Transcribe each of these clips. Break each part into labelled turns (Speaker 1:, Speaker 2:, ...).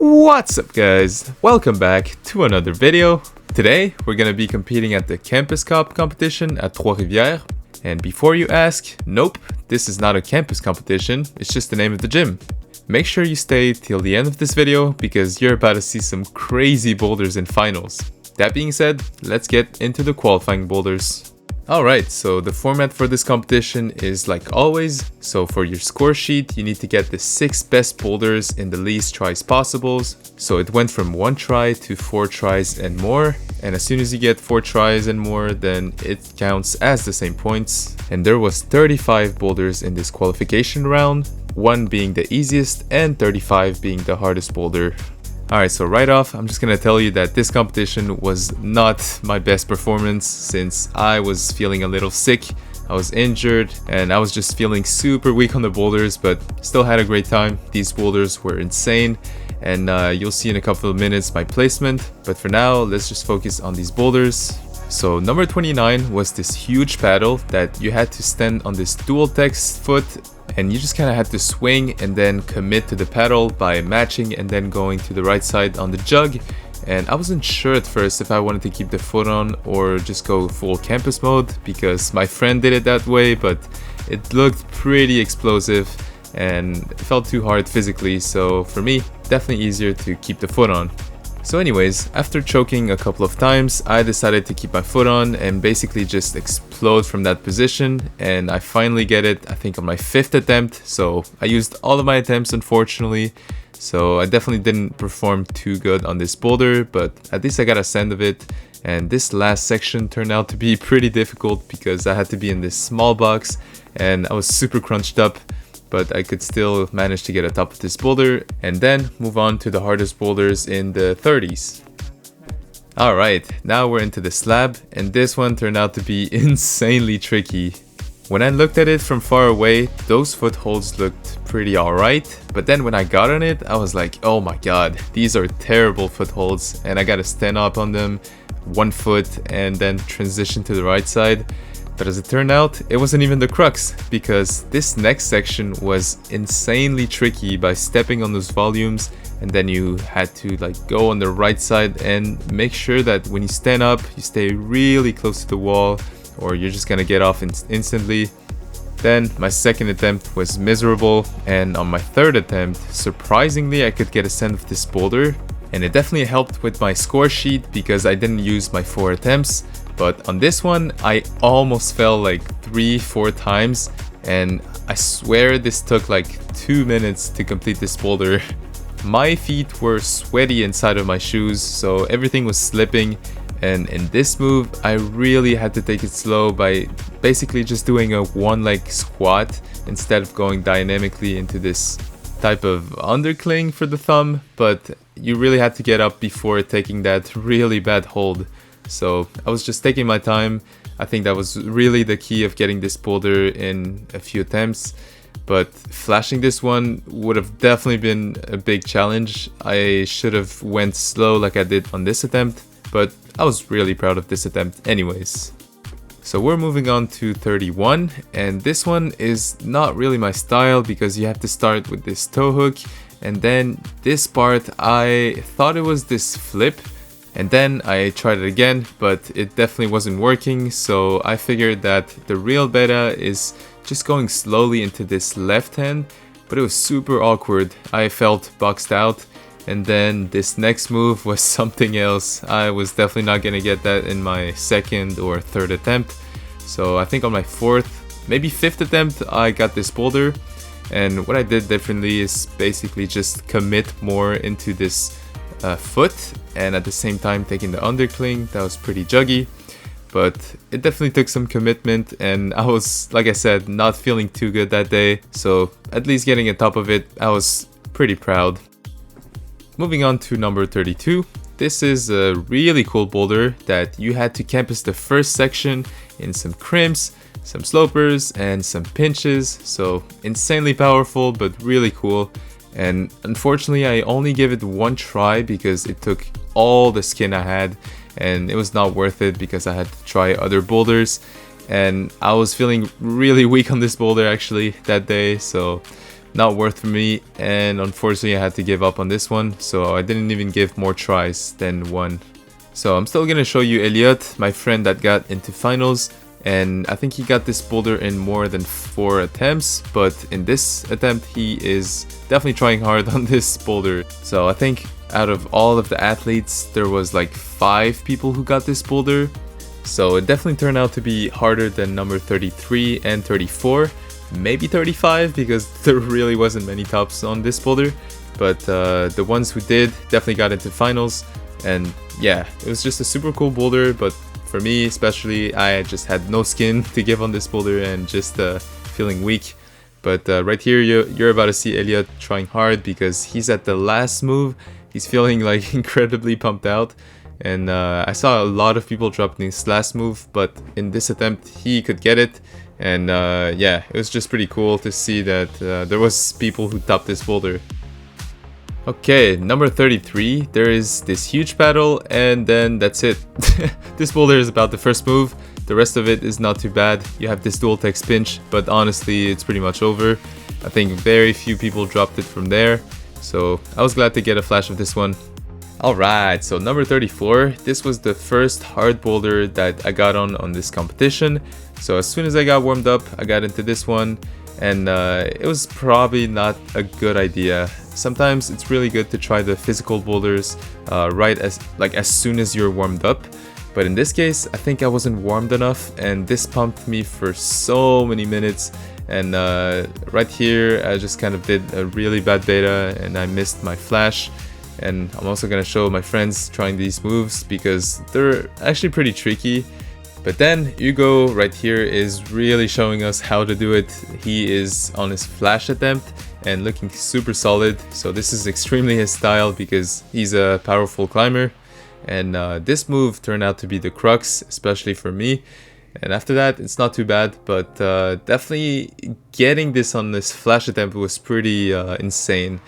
Speaker 1: What's up guys, welcome back to another video. Today we're gonna be competing at the Campus Cup competition at Trois-Rivières. And before you ask, nope, this is not a campus competition, it's just the name of the gym. Make sure you stay till the end of this video because you're about to see some crazy boulders in finals. That being said, let's get into the qualifying boulders. Alright, so the format for this competition is like always. So for your score sheet, you need to get the 6 best boulders in the least tries possible. So it went from 1 try to 4 tries and more. And as soon as you get 4 tries and more, then it counts as the same points. And there was 35 boulders in this qualification round, 1 being the easiest and 35 being the hardest boulder. Alright, so right off, I'm just gonna tell you that this competition was not my best performance since I was feeling a little sick, I was injured, and I was just feeling super weak on the boulders, but still had a great time. These boulders were insane, and you'll see in a couple of minutes my placement, but for now, let's just focus on these boulders. So number 29 was this huge paddle that you had to stand on this dual text foot, and you just kind of had to swing and then commit to the paddle by matching and then going to the right side on the jug. And I wasn't sure at first if I wanted to keep the foot on or just go full campus mode because my friend did it that way, but it looked pretty explosive and it felt too hard physically, so for me, definitely easier to keep the foot on. So anyways, after choking a couple of times, I decided to keep my foot on and basically just explode from that position, and I finally get it, I think on my 5th attempt, so I used all of my attempts unfortunately, so I definitely didn't perform too good on this boulder, but at least I got a send of it. And this last section turned out to be pretty difficult because I had to be in this small box and I was super crunched up, but I could still manage to get atop of this boulder and then move on to the hardest boulders in the 30s. Alright, now we're into the slab, and this one turned out to be insanely tricky. When I looked at it from far away, those footholds looked pretty alright, but then when I got on it, I was like, oh my god, these are terrible footholds, and I gotta stand up on them, 1 foot, and then transition to the right side. But as it turned out, it wasn't even the crux, because this next section was insanely tricky by stepping on those volumes, and then you had to go on the right side and make sure that when you stand up, you stay really close to the wall, or you're just gonna get off instantly. Then my 2nd attempt was miserable, and on my 3rd attempt, surprisingly I could get a send of this boulder, and it definitely helped with my score sheet because I didn't use my 4 attempts. But on this one, I almost fell like 3-4 times, and I swear this took like 2 minutes to complete this boulder. My feet were sweaty inside of my shoes, so everything was slipping, and in this move, I really had to take it slow by basically just doing a 1-leg squat instead of going dynamically into this type of undercling for the thumb, but you really had to get up before taking that really bad hold. So I was just taking my time. I think that was really the key of getting this boulder in a few attempts, but flashing this one would have definitely been a big challenge. I should have went slow like I did on this attempt, but I was really proud of this attempt anyways. So we're moving on to 31, and this one is not really my style because you have to start with this toe hook, and then this part I thought it was this flip. And then I tried it again, but it definitely wasn't working, so I figured that the real beta is just going slowly into this left hand, but it was super awkward. I felt boxed out, and then this next move was something else. I was definitely not gonna get that in my 2nd or 3rd attempt, so I think on my 4th, maybe 5th attempt, I got this boulder, and what I did differently is basically just commit more into this foot, and at the same time taking the undercling. That was pretty juggy, but it definitely took some commitment, and I was, like I said, not feeling too good that day, so at least getting on top of it, I was pretty proud. Moving on to number 32. This is a really cool boulder that you had to campus the first section in some crimps, some slopers, and some pinches, so insanely powerful but really cool. And unfortunately I only gave it 1 try because it took all the skin I had, and it was not worth it because I had to try other boulders, and I was feeling really weak on this boulder actually that day, so not worth for me, and unfortunately I had to give up on this one, so I didn't even give more tries than one. So I'm still gonna show you Elliot, my friend that got into finals, and I think he got this boulder in more than 4 attempts, but in this attempt he is definitely trying hard on this boulder. So I think out of all of the athletes there was like 5 people who got this boulder, so it definitely turned out to be harder than number 33 and 34, maybe 35, because there really wasn't many tops on this boulder, but the ones who did definitely got into finals. And yeah, it was just a super cool boulder, but for me especially, I just had no skin to give on this boulder and just feeling weak. But right here you're about to see Elliot trying hard because he's at the last move. He's feeling like incredibly pumped out, and I saw a lot of people dropping this last move, but in this attempt he could get it. And yeah, it was just pretty cool to see that there was people who topped this boulder. Okay, number 33, there is this huge paddle, and then that's it. This boulder is about the first move. The rest of it is not too bad. You have this dual text pinch, but honestly it's pretty much over. I think very few people dropped it from there, so I was glad to get a flash of this one. Alright, so number 34, this was the first hard boulder that I got on this competition. So as soon as I got warmed up, I got into this one, and it was probably not a good idea. Sometimes it's really good to try the physical boulders as soon as you're warmed up, but in this case I think I wasn't warmed enough, and this pumped me for so many minutes. And right here I just kind of did a really bad beta and I missed my flash. And I'm also gonna show my friends trying these moves because they're actually pretty tricky. But then Hugo right here is really showing us how to do it. He is on his flash attempt and looking super solid. So this is extremely his style because he's a powerful climber. And this move turned out to be the crux, especially for me. And after that, it's not too bad, but definitely getting this on this flash attempt was pretty insane.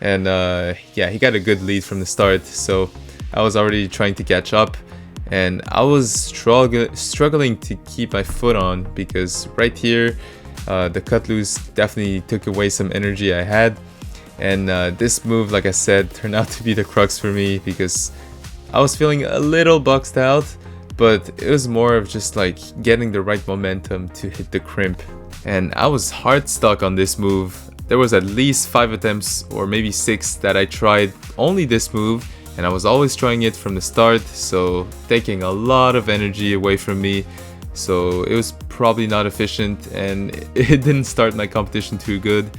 Speaker 1: And yeah, he got a good lead from the start, so I was already trying to catch up. And I was struggling to keep my foot on because right here, the cut loose definitely took away some energy I had. And this move, like I said, turned out to be the crux for me because I was feeling a little boxed out, but it was more of just like getting the right momentum to hit the crimp. And I was hard stuck on this move. There was at least 5 attempts or maybe 6 that I tried only this move, and I was always trying it from the start, so taking a lot of energy away from me. So it was probably not efficient and it didn't start my competition too good.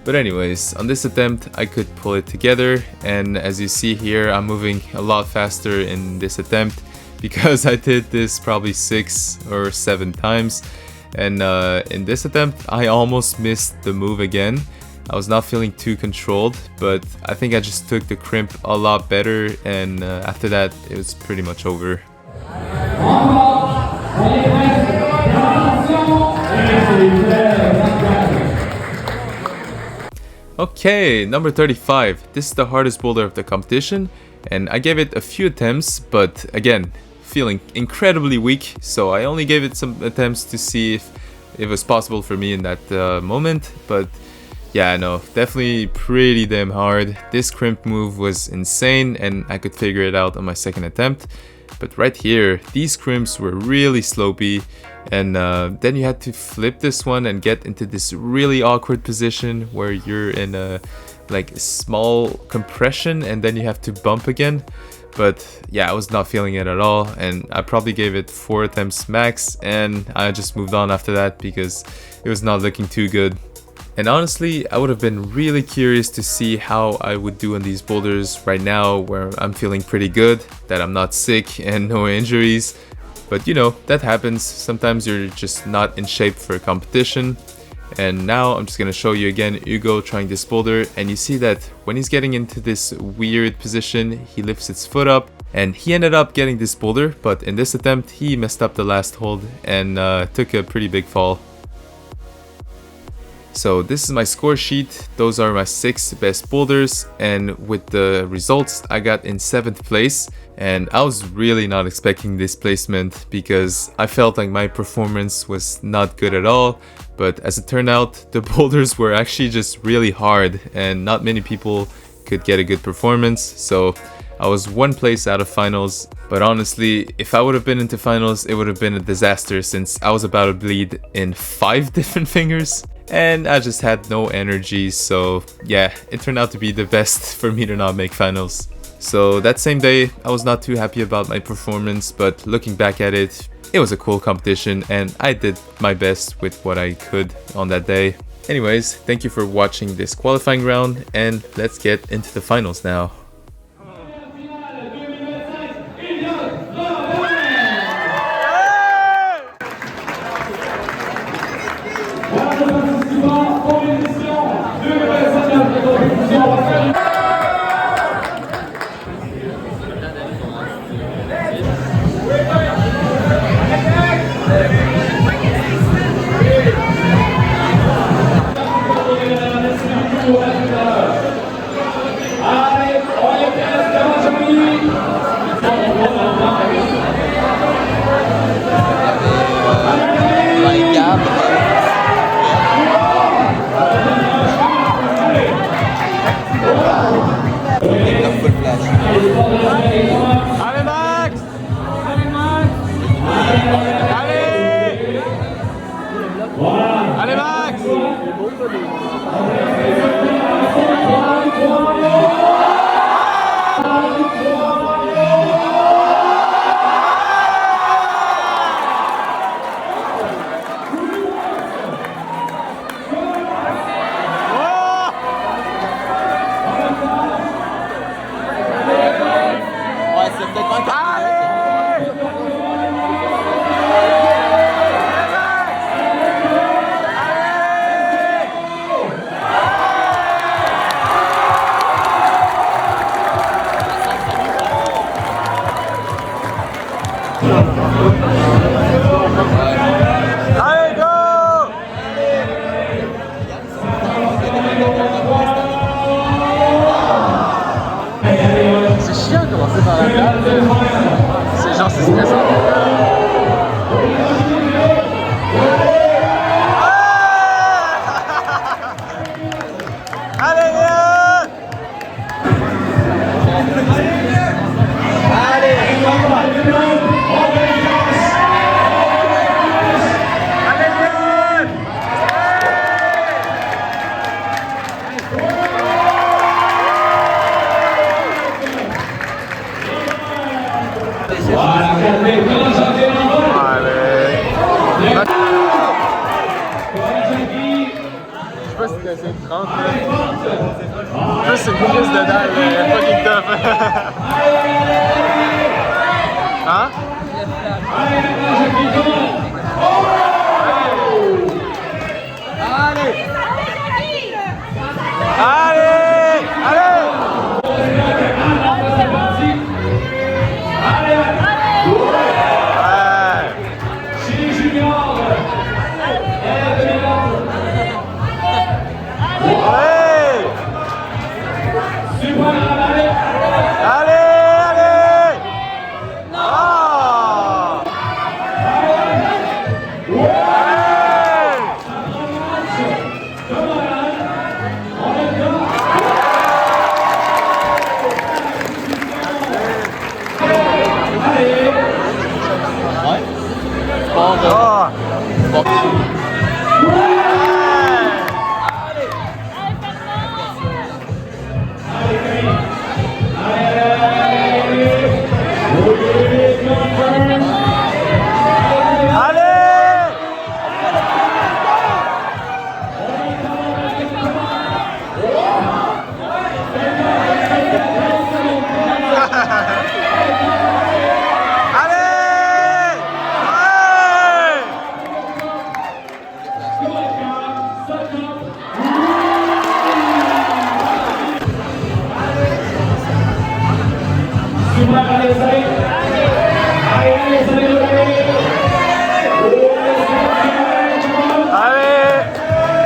Speaker 1: But anyways, on this attempt I could pull it together, and as you see here, I'm moving a lot faster in this attempt because I did this probably 6 or 7 times. And in this attempt I almost missed the move again. I was not feeling too controlled, but I think I just took the crimp a lot better, and after that it was pretty much over. Okay, number 35. This is the hardest boulder of the competition, and I gave it a few attempts, but again, feeling incredibly weak, so I only gave it some attempts to see if it was possible for me in that moment. But yeah, no, definitely pretty damn hard. This crimp move was insane and I could figure it out on my second attempt. But right here, these crimps were really slopey, and then you had to flip this one and get into this really awkward position where you're in a like small compression and then you have to bump again. But yeah, I was not feeling it at all, and I probably gave it 4 attempts max, and I just moved on after that because it was not looking too good. And honestly, I would have been really curious to see how I would do on these boulders right now where I'm feeling pretty good, that I'm not sick and no injuries. But you know, that happens. Sometimes you're just not in shape for a competition. And now I'm just gonna show you again Hugo trying this boulder, and you see that when he's getting into this weird position, he lifts his foot up, and he ended up getting this boulder, but in this attempt he messed up the last hold and took a pretty big fall. So this is my score sheet. Those are my 6 best boulders, and with the results I got in 7th place, and I was really not expecting this placement because I felt like my performance was not good at all. but as it turned out, the boulders were actually just really hard and not many people could get a good performance, so I was one place out of finals. But honestly, if I would have been into finals, it would have been a disaster since I was about to bleed in 5 different fingers and I just had no energy, so yeah, it turned out to be the best for me to not make finals. So that same day, I was not too happy about my performance, but looking back at it, it was a cool competition and I did my best with what I could on that day. Anyways, thank you for watching this qualifying round and let's get into the finals now.
Speaker 2: Allez Max! Allez Max! Allez! Allez Max! Allez, go! C'est chiant de commencer par la table. C'est genre, c'est stressant. Allez, Léon! Allez! Je sais pas si t'as essayé de 30. Plus c'est une crise de dalle, fucking tough. Hein? Allez! Allez! Allez!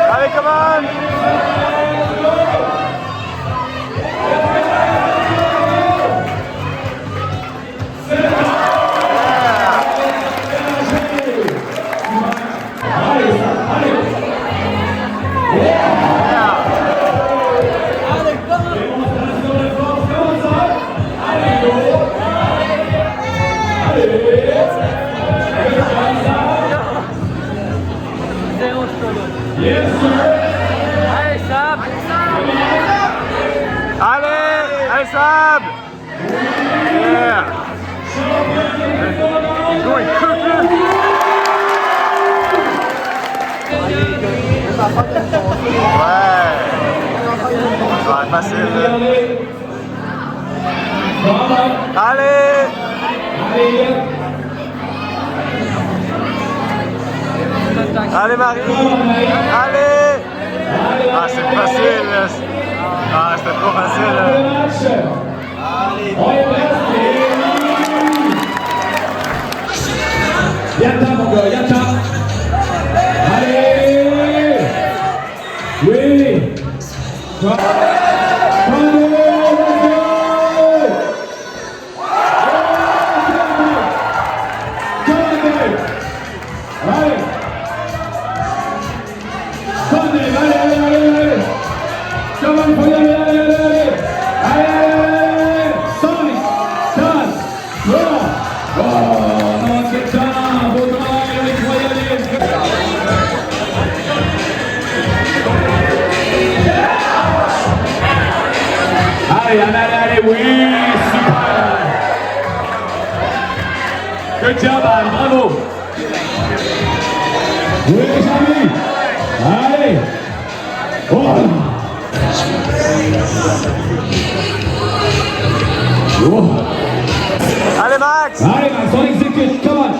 Speaker 2: Allez, come on! Ouais, Sab! Yeah! He's going cooking! Ouais! Ça va être facile, là. Allez! Allez, Marie! Allez! Ah, c'est facile, là. Ah, c'était trop facile, là.
Speaker 3: Yata, mon gars, Yata. Allez! Oui! Allez, oui, super! Good job, Anne, bravo! Oui, Jean-Mi! Allez! Oh. Oh.
Speaker 2: Allez, Max!
Speaker 3: Allez, Max, on exécute, come on!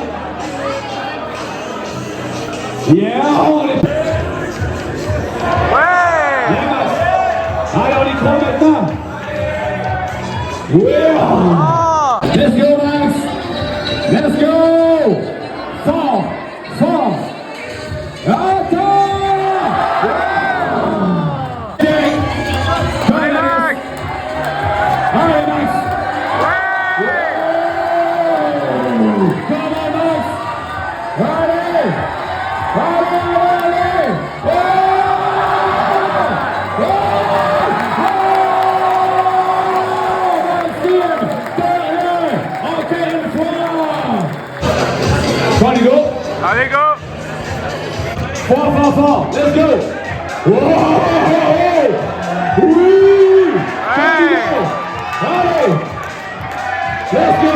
Speaker 3: Yeah, on est...
Speaker 2: Ouais!
Speaker 3: Yeah, Max! Allez, on y croit maintenant! Yeah!
Speaker 2: Oh.
Speaker 3: Let's go, Max! Let's go! Fort! Fort! Attends! Okay. Allez, Max! Allez, Max! Come on, Max! Allez! Allez! Allez, go!
Speaker 2: Allez, go!
Speaker 3: Fort! Let's go! Wow! Oui!
Speaker 2: Hey!
Speaker 3: Allez! Let's go!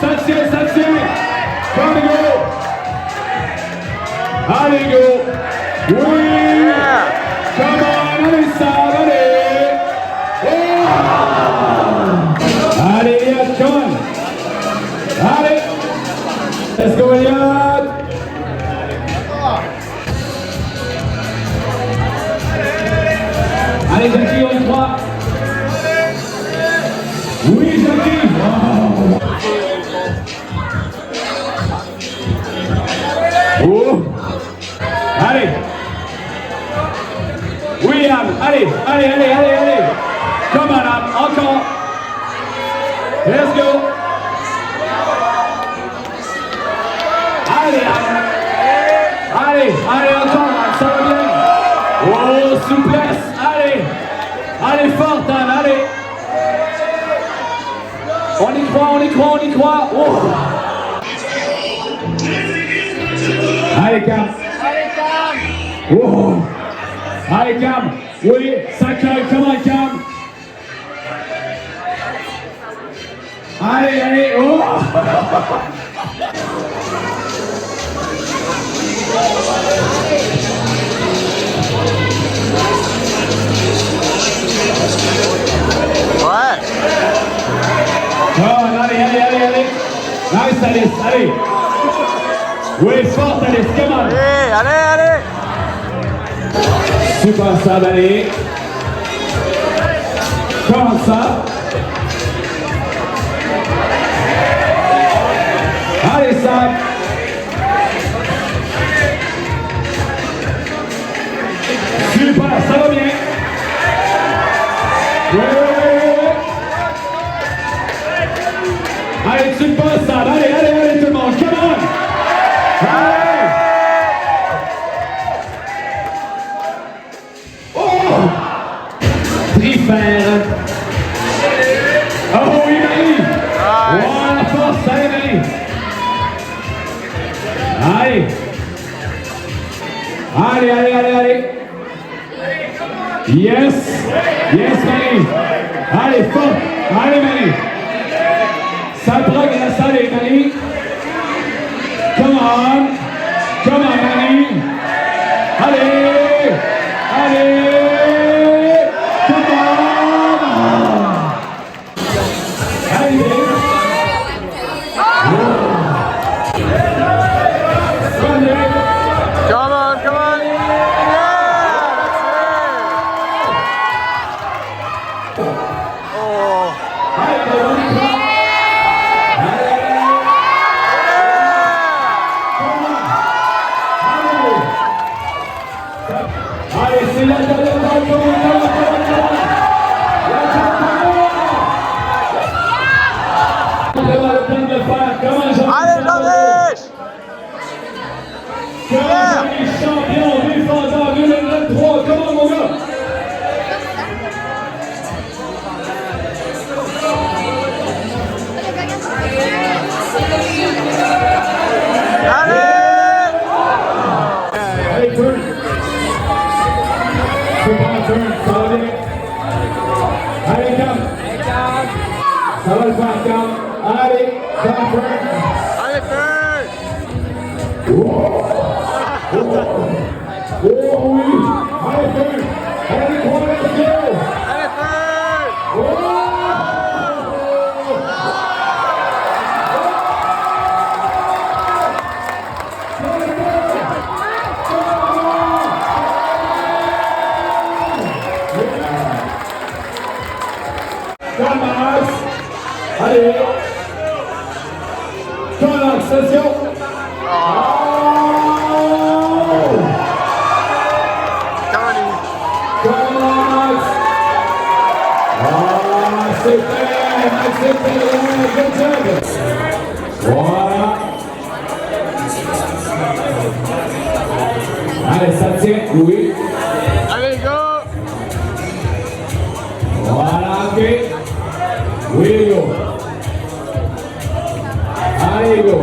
Speaker 3: Ça tient! Come and go! Allez, go! Oui!
Speaker 2: Yeah!
Speaker 3: Come on, allez, Sam, allez! Oh! Allez, Eliott, come on! Allez! Let's go, Eliott! Allez, Jackie, on y croit! Oui, Jackie! Wow. Oh! Allez! William, allez! Come on, Am, encore! Let's go! Allez, Am! Allez, encore, Am, ça va bien! Oh, souplesse! Allez, forte, Anne, allez! On y croit! Oh. Allez, Cam! Oh. Allez, Cam! Oui, ça colle, comment, Cam? Allez, oh!
Speaker 2: Ouais!
Speaker 3: Oh, allez! Nice, Alice, allez! Oui, forte, Alice, come on!
Speaker 2: Allez!
Speaker 3: Super, Sam, allez! Comment ça? Allez, Sam! Super, ça va bien! Oui! Allez, tu le passes, Sam! Allez, tout le monde! Come on! Allez! Oh! Trifère! Oh oui, Marie! Oh, la force, allez, Marie! Allez! Yes, Marie! Allez, Allez, Marie. Ça progresse, allez, Marie. Come on. Come on, Marie. Allez. Allez. Come on. Allez, Dave.
Speaker 2: Come on, come on.
Speaker 3: Allez, c'est la dernière
Speaker 2: Allez, Jean-Mich!
Speaker 3: Champion défendant 2023, comment mon gars? Allez, turn. C'est bon, turn, ça va bien. Allez, Cam. Ça va le faire, Cam. Allez, ça va turn.
Speaker 2: Allez, Fern!
Speaker 3: Oh oui! Allez, turn. Allez, 3, let's go.
Speaker 2: Allez, Fern!
Speaker 3: Oh! Thomas! Allez! Thomas, session! Thomas! C'est fait! Good job! Voilà! Allez, ça tient, oui!
Speaker 2: Allez, go!
Speaker 3: Voilà, ok! Oui, go! Allez, go!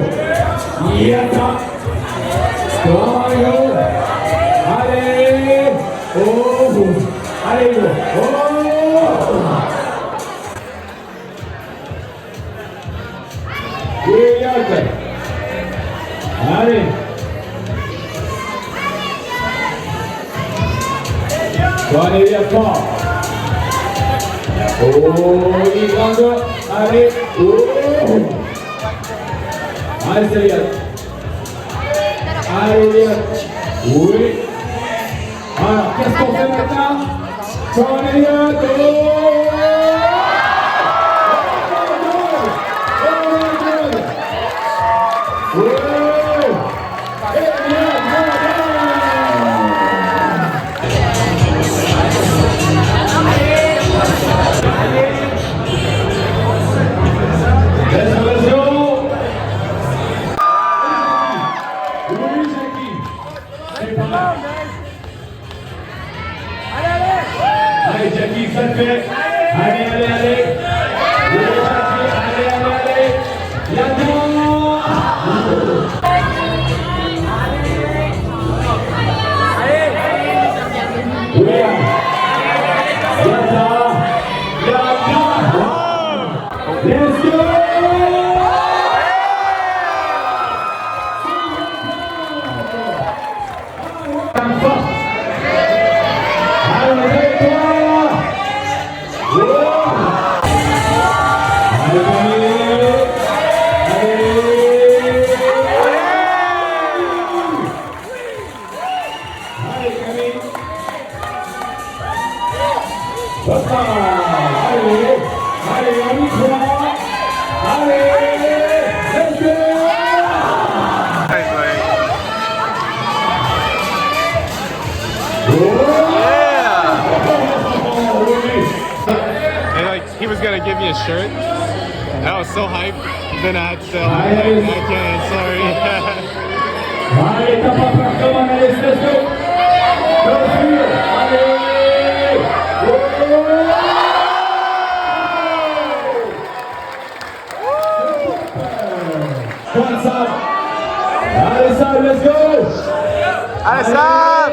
Speaker 3: Yata! Come on, go! Allez! Oh! Allez, go! Oh! Oui, Yata! Allez! Trois-Rivières fort! Oh, il est grand gars! Allez! Oh! Allez, c'est Liat! Allez, Liat! Oui! Alors, qu'est-ce qu'on fait maintenant? Trois-Rivières! Oh! Allez, Jackie, ça le fait. Allez, allez, allez. Oui, Jackie, allez, allez, allez. Là-dedans. Oui. Là-dedans. Là-dedans. Let's go.
Speaker 2: He was gonna give me a shirt. I was so hyped. Then I had to tell him, I can't, sorry.
Speaker 3: Allez, t'as pas peur, come on, allez, let's go! Allez, Sam, let's go!
Speaker 2: Allez, Sam!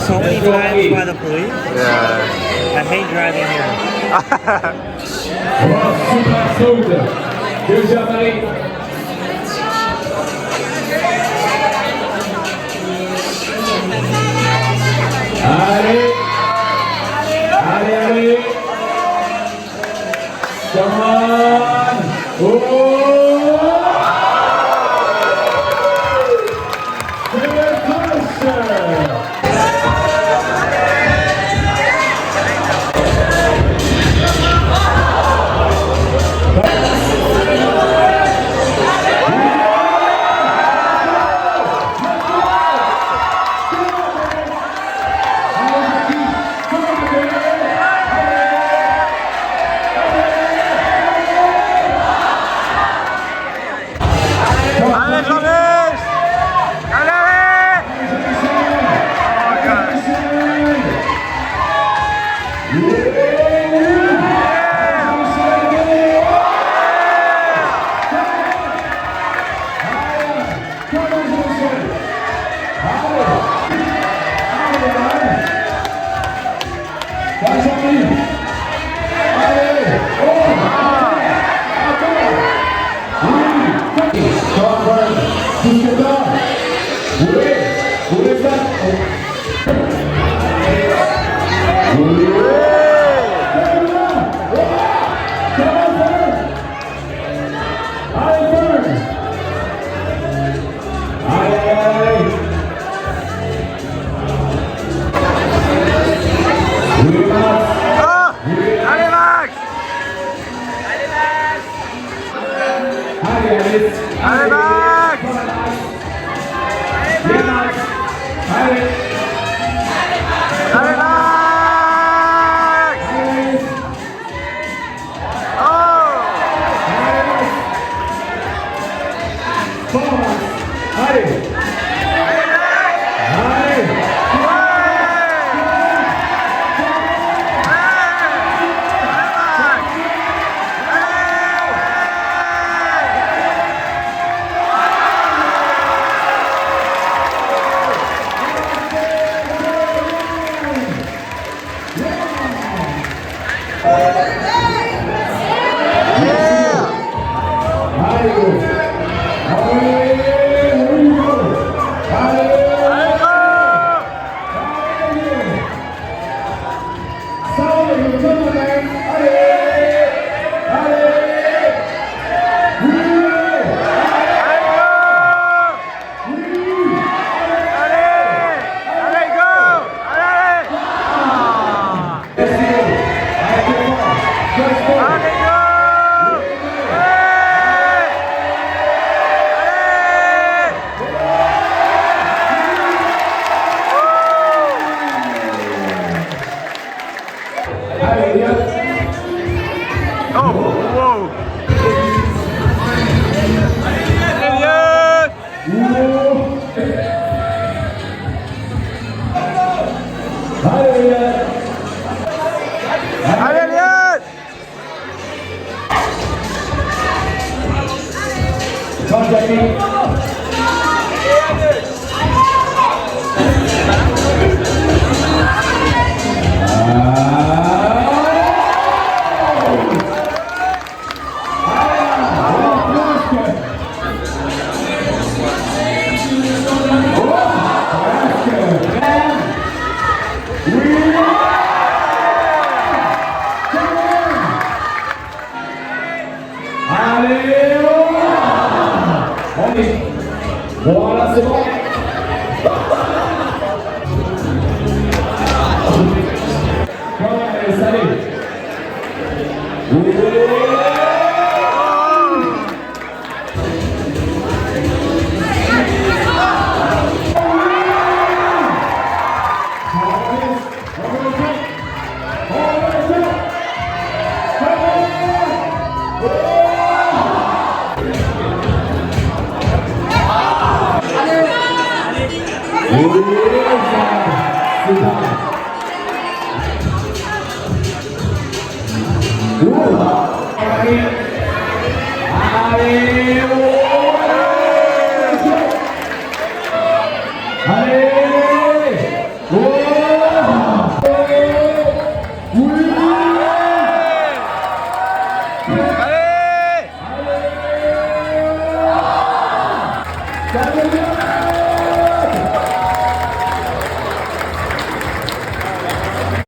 Speaker 2: Oh.
Speaker 4: so many times by the police.
Speaker 2: Yeah.
Speaker 4: I hate driving here.
Speaker 3: Super saute. Deuxième année. Allez. Allez, allez. Come on. Oh.
Speaker 2: Allez Max!
Speaker 3: Allez Max! Allez!
Speaker 2: Allez Max! Oh!
Speaker 3: Allez! Allez! Voilà, c'est bon. Allez, allez. Allez, Ça va bien.